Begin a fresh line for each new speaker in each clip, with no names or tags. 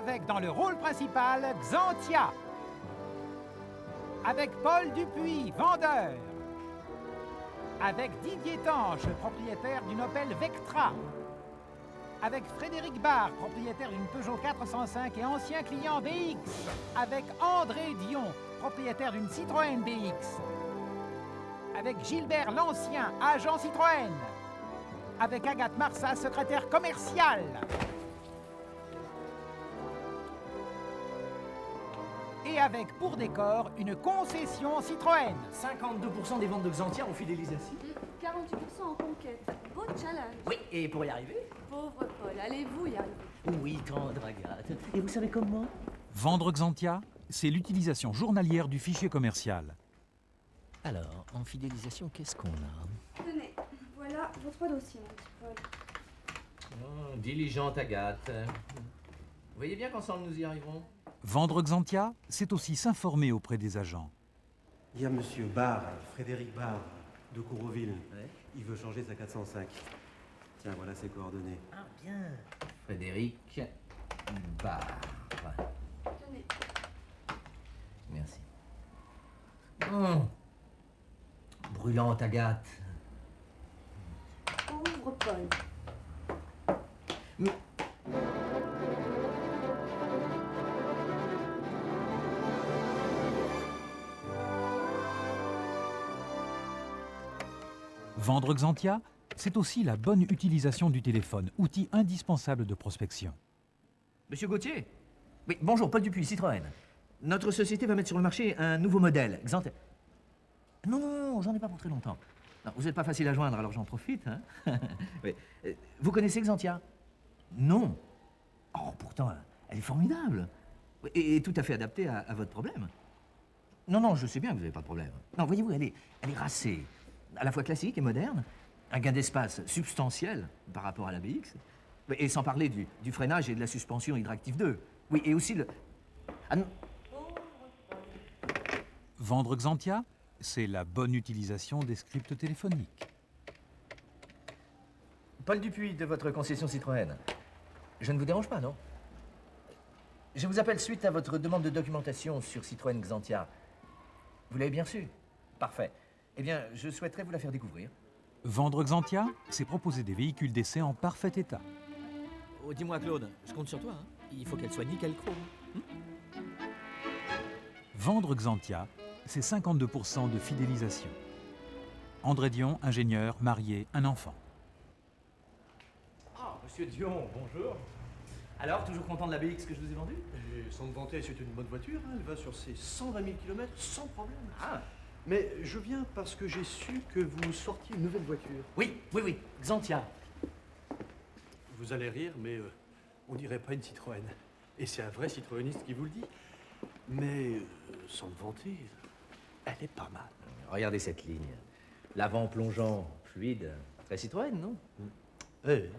avec dans le rôle principal Xantia. Avec Paul Dupuis, vendeur. Avec Didier Tanche, propriétaire d'une Opel Vectra. Avec Frédéric Barre, propriétaire d'une Peugeot 405 et ancien client BX. Avec André Dion, propriétaire d'une Citroën BX. Avec Gilbert Lancien, agent Citroën. Avec Agathe Marsat, secrétaire commerciale. Et avec pour décor une concession Citroën.
52% des ventes de Xantia en fidélisation.
48% en conquête. Beau challenge.
Oui, et pour y arriver?
Pauvre Paul, allez-vous y arriver?
Oui, tendre Agathe. Et vous savez comment?
Vendre Xantia, c'est l'utilisation journalière du fichier commercial.
Alors, en fidélisation, qu'est-ce qu'on a?
Tenez, voilà vos 3 dossiers, mon petit Paul.
Oh, diligente Agathe. Vous voyez bien qu'ensemble nous y arriverons?
Vendre Xantia, c'est aussi s'informer auprès des agents.
Il y a monsieur Barre, Frédéric Barre, de Couroville.
Ouais.
Il veut changer sa 405. Tiens, voilà ses coordonnées.
Ah, bien. Frédéric Barre.
Tenez.
Merci. Oh. Brûlante Agathe.
Pauvre Paul.
Mais-
Vendre Xantia, c'est aussi la bonne utilisation du téléphone, outil indispensable de prospection.
Monsieur Gauthier? Oui, bonjour, Paul Dupuis, Citroën. Notre société va mettre sur le marché un nouveau modèle, Xantia. Non, non, non, j'en ai pas pour très longtemps. Non, vous n'êtes pas facile à joindre, alors j'en profite. Hein. Oui. Vous connaissez Xantia? Non. Oh, pourtant, elle est formidable. Oui, et tout à fait adaptée à votre problème. Non, non, je sais bien que vous n'avez pas de problème. Non, voyez-vous, elle est racée, à la fois classique et moderne. Un gain d'espace substantiel par rapport à la BX. Et sans parler du freinage et de la suspension Hydractive 2. Oui, et aussi le... Ah non.
Vendre Xantia, c'est la bonne utilisation des scripts téléphoniques.
Paul Dupuis de votre concession Citroën. Je ne vous dérange pas, non? Je vous appelle suite à votre demande de documentation sur Citroën Xantia. Vous l'avez bien reçue? Parfait. Eh bien, je souhaiterais vous la faire découvrir.
Vendre Xantia, c'est proposer des véhicules d'essai en parfait état.
Oh, dis-moi, Claude, je compte sur toi. Hein. Il faut qu'elle soit nickel chrome.
Vendre Xantia, c'est 52% de fidélisation. André Dion, ingénieur, marié, un enfant.
Ah, monsieur Dion, bonjour.
Alors, toujours content de la BX que je vous ai vendue?
Et sans me vanter, c'est une bonne voiture, hein, elle va sur ses 120 000 km sans problème.
Ah,
Mais je viens parce que j'ai su que vous sortiez une nouvelle voiture.
oui, oui, oui, Xantia.
Vous allez rire, mais on dirait pas une Citroën. Et c'est un vrai citroëniste qui vous le dit. Mais, sans me vanter, elle est pas mal.
Regardez cette ligne. L'avant plongeant, fluide, très Citroën, non?
Eh,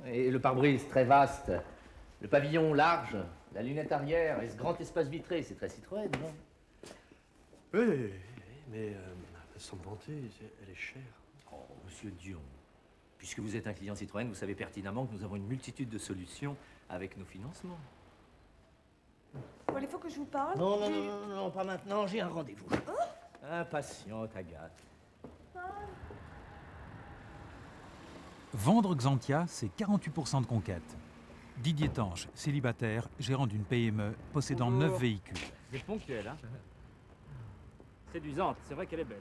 Et le pare-brise très vaste, le pavillon large, la lunette arrière et ce grand espace vitré, c'est très Citroën, non?
oui, mais sans me vanter, elle est chère.
Oh, monsieur Dion, puisque vous êtes un client Citroën, vous savez pertinemment que nous avons une multitude de solutions avec nos financements.
Paul, il faut que je vous parle.
Non, non, non, non, non, pas maintenant, j'ai un rendez-vous. Impatiente, Agathe.
Vendre Xantia, c'est 48% de conquête. Didier Tanche, célibataire, gérant d'une PME, possédant 9 véhicules.
C'est ponctuel, hein. Séduisante, c'est vrai qu'elle est belle.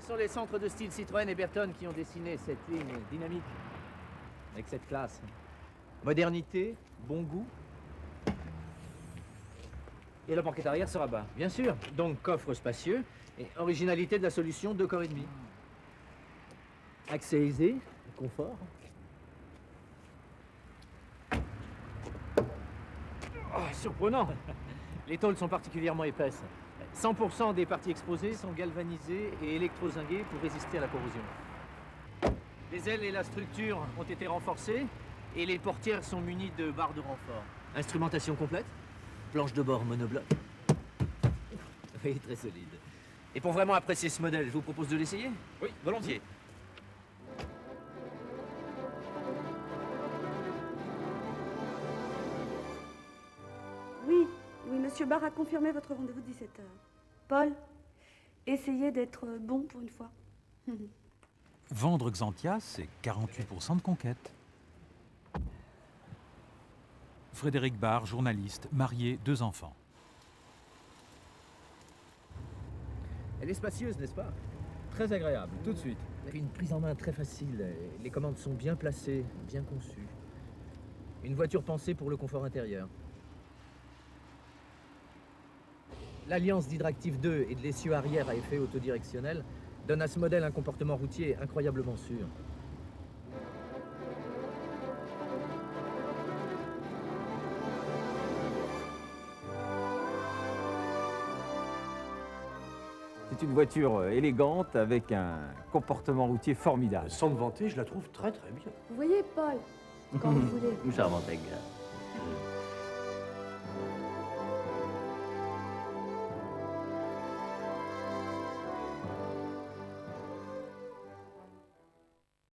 Ce sont les centres de style Citroën et Berton qui ont dessiné cette ligne dynamique, avec cette classe. Modernité, bon goût.
Et la banquette arrière se rabat.
Bien sûr, donc coffre spacieux et originalité de la solution 2 corps et demi. Accès aisé, confort.
Oh, surprenant.
Les tôles sont particulièrement épaisses. 100% des parties exposées sont galvanisées et électrozinguées pour résister à la corrosion. Les ailes et la structure ont été renforcées et les portières sont munies de barres de renfort. Instrumentation complète, planche de bord monobloc. Oui, très solide. Et pour vraiment apprécier ce modèle, je vous propose de l'essayer?
Oui, volontiers.
Monsieur Barr a confirmé votre rendez-vous de 17h. Paul, essayez d'être bon pour une fois.
Vendre Xantia, c'est 48% de conquête. Frédéric Barr, journaliste, marié, 2 enfants.
Elle est spacieuse, n'est-ce pas?
Très agréable, tout de suite.
Une prise en main très facile. Les commandes sont bien placées, bien conçues. Une voiture pensée pour le confort intérieur. L'alliance d'Hydractive 2 et de l'essieu arrière à effet autodirectionnel donne à ce modèle un comportement routier incroyablement sûr.
C'est une voiture élégante avec un comportement routier formidable.
Sans me vanter, je la trouve très très bien.
Vous voyez, Paul, quand vous voulez.
Charmante, gars.